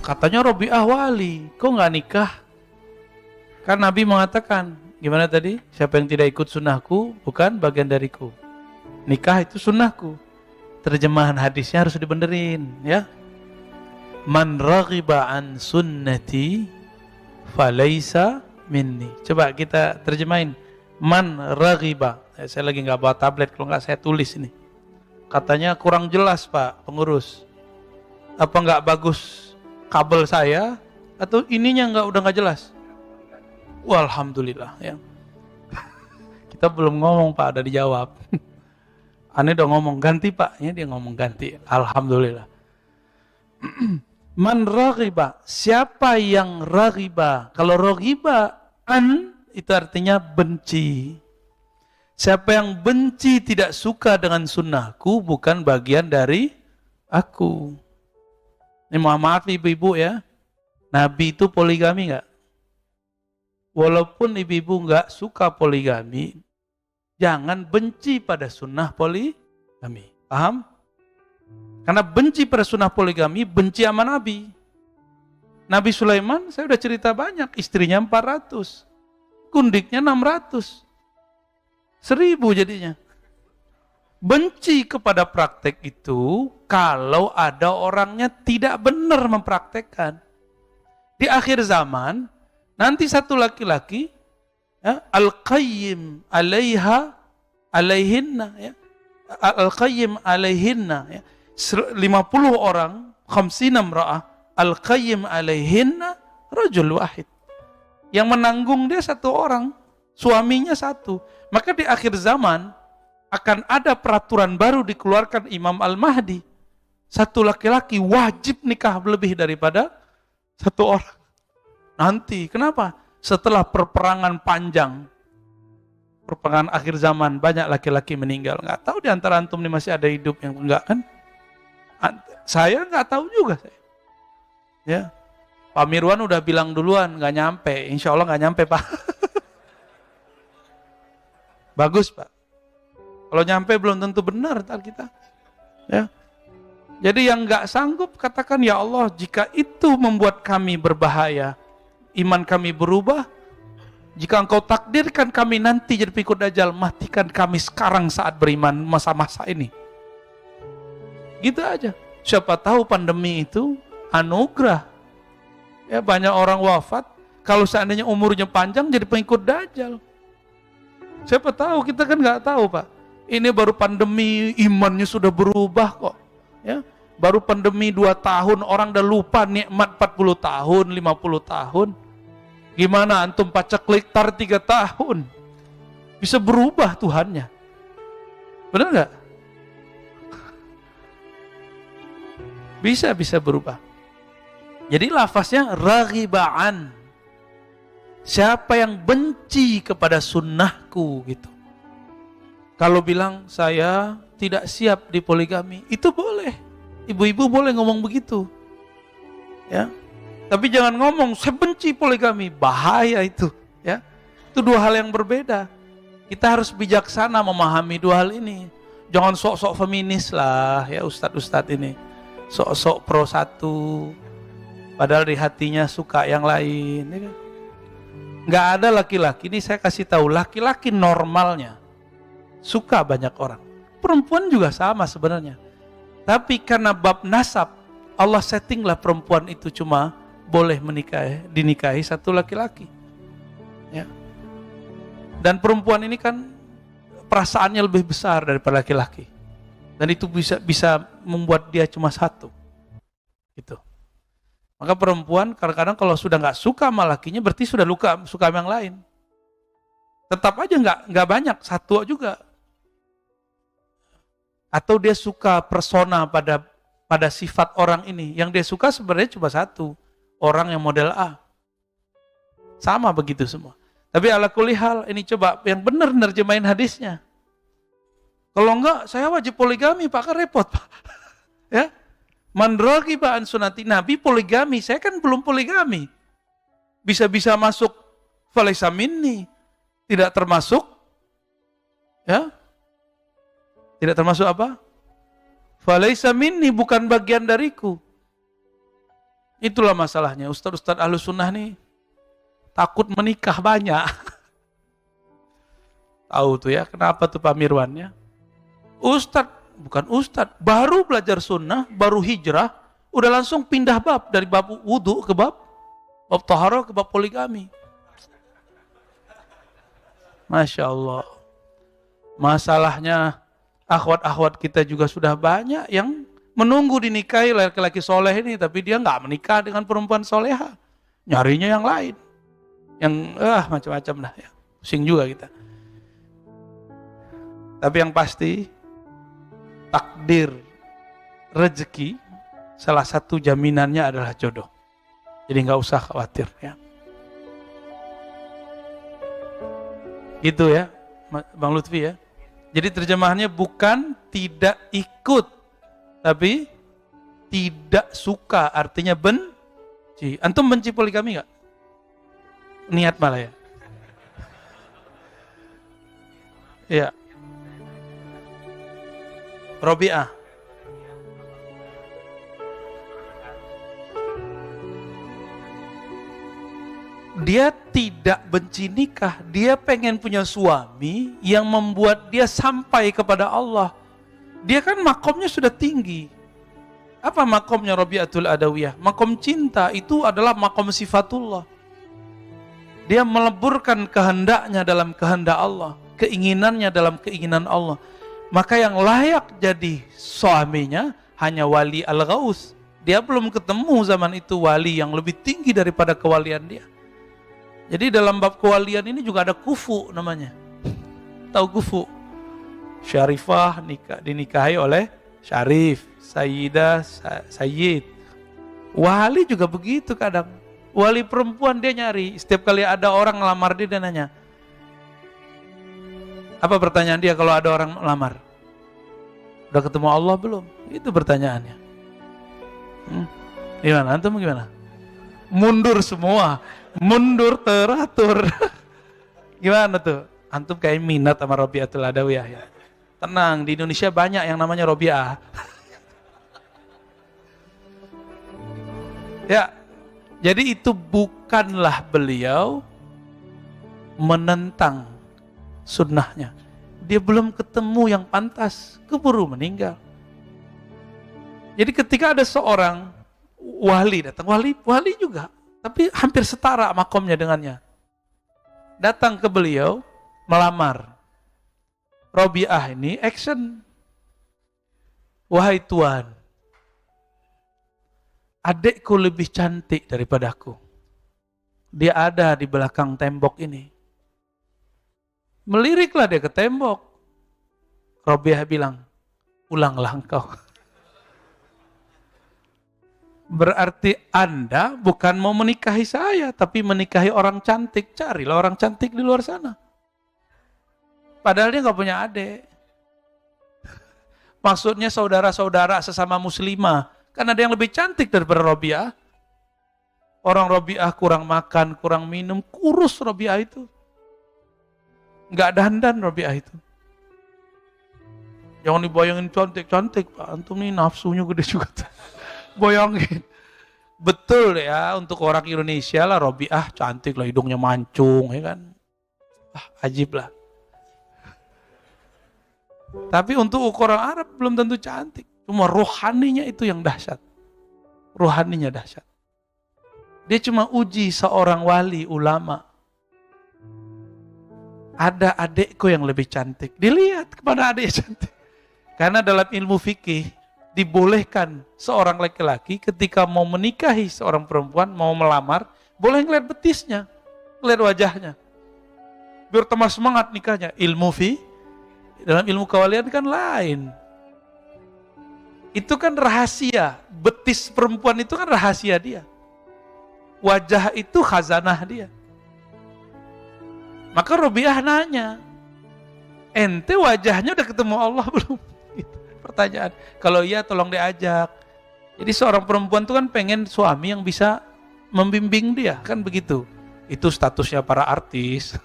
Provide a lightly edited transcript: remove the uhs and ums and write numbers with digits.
Katanya Robi'ah wali, kok nggak nikah? Kan Nabi mengatakan, gimana tadi? Siapa yang tidak ikut sunnahku, bukan bagian dariku. Nikah itu sunnahku. Terjemahan hadisnya harus dibenerin, ya. Man raghiba an sunnati falaysa minni. Coba kita terjemahin. Man raghiba. Saya lagi nggak bawa tablet, kalau nggak saya tulis ini. Katanya kurang jelas Pak pengurus. Apa nggak bagus kabel saya? Atau ininya udah nggak jelas? Walhamdulillah ya. Kita belum ngomong Pak, ada dijawab. Aneh udah ngomong ganti Pak, ya dia ngomong ganti. Alhamdulillah. Man raghiba, siapa yang raghiba? Kalau raghiba an itu artinya benci. Siapa yang benci tidak suka dengan sunnahku bukan bagian dari aku. Ini mohon maaf ibu-ibu ya. Nabi itu poligami enggak? Walaupun ibu-ibu enggak suka poligami, jangan benci pada sunnah poligami. Paham? Karena benci pada sunnah poligami, benci sama Nabi. Nabi Sulaiman, saya udah cerita banyak, istrinya 400. Gundiknya 600. 1000 jadinya. Benci kepada praktek itu, kalau ada orangnya tidak benar mempraktekkan. Di akhir zaman, nanti satu laki-laki, ya, Al-Qayyim alaihinna, ya. Al-Qayyim alaihinna, ya. 50 orang, 50 imra'ah, Al-Qayyim alaihinna, rajul wahid. Yang menanggung dia satu orang, suaminya satu. Maka di akhir zaman, akan ada peraturan baru dikeluarkan Imam Al-Mahdi. Satu laki-laki wajib nikah lebih daripada satu orang. Nanti, kenapa? Setelah perperangan panjang, perperangan akhir zaman, banyak laki-laki meninggal. Nggak tahu di antara antum ini masih ada hidup yang enggak kan? Saya nggak tahu juga. Ya, Pak Mirwan udah bilang duluan, nggak nyampe. Insya Allah nggak nyampe Pak. Bagus Pak. Kalau nyampe belum tentu benar ntar kita. Ya. Jadi yang nggak sanggup katakan ya Allah, jika itu membuat kami berbahaya, iman kami berubah, jika engkau takdirkan kami nanti jadi pengikut Dajjal, matikan kami sekarang saat beriman masa-masa ini. Gitu aja. Siapa tahu pandemi itu anugerah. Ya, banyak orang wafat, kalau seandainya umurnya panjang jadi pengikut Dajjal. Siapa tahu, kita kan nggak tahu Pak. Ini baru pandemi, imannya sudah berubah kok. Ya, baru pandemi 2 tahun, orang udah lupa nikmat 40 tahun, 50 tahun. Gimana antum paceklik tar 3 tahun? Bisa berubah Tuhannya. Benar nggak? Bisa berubah. Jadi lafaznya raghibaan. Siapa yang benci kepada sunnahku gitu. Kalau bilang saya tidak siap di poligami, itu boleh. Ibu-ibu boleh ngomong begitu. Ya. Tapi jangan ngomong saya benci poligami, bahaya itu, ya. Itu 2 hal yang berbeda. Kita harus bijaksana memahami 2 hal ini. Jangan sok-sok feminis lah ya ustadz-ustadz ini. Sok-sok pro 1, padahal di hatinya suka yang lain. Ya kan? Nggak ada laki-laki, ini saya kasih tahu, laki-laki normalnya suka banyak orang. Perempuan juga sama sebenarnya. Tapi karena bab nasab, Allah settinglah perempuan itu cuma boleh dinikahi satu laki-laki. Ya. Dan perempuan ini kan perasaannya lebih besar daripada laki-laki. Dan itu bisa membuat dia cuma satu. Gitu. Maka perempuan kadang-kadang kalau sudah nggak suka sama lakinya, berarti sudah suka sama yang lain. Tetap aja nggak banyak, satu juga. Atau dia suka persona pada sifat orang ini. Yang dia suka sebenarnya cuma satu, orang yang model A. Sama begitu semua. Tapi ala kulli hal, ini coba yang benar nerjemahin hadisnya. Kalau enggak, saya wajib poligami, Pak, kan repot, Pak. Ya. Man raghiba an sunnati, Nabi poligami, saya kan belum poligami. Bisa-bisa masuk falaysa minni, tidak termasuk, ya. Tidak termasuk apa? Falaysa minni, bukan bagian dariku. Itulah masalahnya, ustadz-ustadz Ahlus Sunnah nih takut menikah banyak. Tahu tuh ya, kenapa tuh Pak Mirwannya? Bukan ustadz, baru belajar sunnah, baru hijrah, udah langsung pindah bab, dari bab wudhu ke bab taharah ke bab poligami. Masya Allah. Masalahnya akhwat-akhwat kita juga sudah banyak yang menunggu dinikahi laki-laki soleh ini, tapi dia nggak menikah dengan perempuan soleha, nyarinya yang lain, yang macam-macam lah ya, pusing juga kita. Tapi yang pasti takdir rezeki salah satu jaminannya adalah jodoh, jadi nggak usah khawatir ya. Gitu ya Bang Lutfi ya. Jadi terjemahannya bukan tidak ikut, tapi tidak suka, artinya benci. Antum benci poligami nggak? Niat malah ya. Iya. Robi'ah. Dia tidak benci nikah, dia pengen punya suami yang membuat dia sampai kepada Allah. Dia kan makomnya sudah tinggi. Apa makomnya Rabi'atul Adawiyah? Makom cinta itu adalah makom sifatullah. Dia meleburkan kehendaknya dalam kehendak Allah, keinginannya dalam keinginan Allah. Maka yang layak jadi suaminya hanya wali al-ghaus. Dia belum ketemu zaman itu wali yang lebih tinggi daripada kewalian dia. Jadi dalam bab kewalian ini juga ada kufu namanya. Tahu kufu? Syarifah dinikahi oleh Syarif, Sayyidah, Sayyid. Wali juga begitu kadang. Wali perempuan dia nyari. Setiap kali ada orang ngelamar dia nanya. Apa pertanyaan dia kalau ada orang melamar? Udah ketemu Allah belum? Itu pertanyaannya. Gimana? Antum gimana? Mundur semua. Mundur teratur. Gimana tuh? Antum kayak minat sama Rabi'atul Adawiyah ya. Tenang, di Indonesia banyak yang namanya Rabi'ah. Ya, jadi itu bukanlah beliau menentang sunnahnya. Dia belum ketemu yang pantas, keburu meninggal. Jadi ketika ada seorang wali datang, wali juga, tapi hampir setara makomnya dengannya. Datang ke beliau, melamar. Robi'ah ini action. Wahai Tuan, adikku lebih cantik daripadaku. Dia ada di belakang tembok ini. Meliriklah dia ke tembok. Robi'ah bilang, pulanglah engkau. Berarti Anda bukan mau menikahi saya, tapi menikahi orang cantik. Carilah orang cantik di luar sana. Padahal dia nggak punya adik. Maksudnya saudara-saudara sesama muslimah. Karena ada yang lebih cantik daripada Robi'ah. Orang Robi'ah kurang makan, kurang minum, kurus Robi'ah itu. Nggak dandan Robi'ah itu. Jangan dibayangin cantik-cantik, Pak. Antum nih nafsunya gede juga. Bayangin. Betul ya, untuk orang Indonesia lah Robi'ah cantik lah, hidungnya mancung, ya kan. Ajib lah. Tapi untuk ukuran Arab belum tentu cantik. Cuma rohaninya itu yang dahsyat. Rohaninya dahsyat. Dia cuma uji seorang wali ulama. Ada adikku yang lebih cantik. Dilihat kepada adik yang cantik. Karena dalam ilmu fikih dibolehkan seorang laki-laki ketika mau menikahi seorang perempuan, mau melamar, boleh ngeliat betisnya, ngeliat wajahnya. Biar tambah semangat nikahnya. Ilmu fikih dalam ilmu kewalian kan lain. Itu kan rahasia. Betis perempuan itu kan rahasia dia. Wajah itu khazanah dia. Maka Robi'ah nanya, ente wajahnya udah ketemu Allah belum? Gitu. Pertanyaan. Kalau iya tolong diajak. Jadi seorang perempuan itu kan pengen suami yang bisa membimbing dia. Kan begitu. Itu statusnya para artis.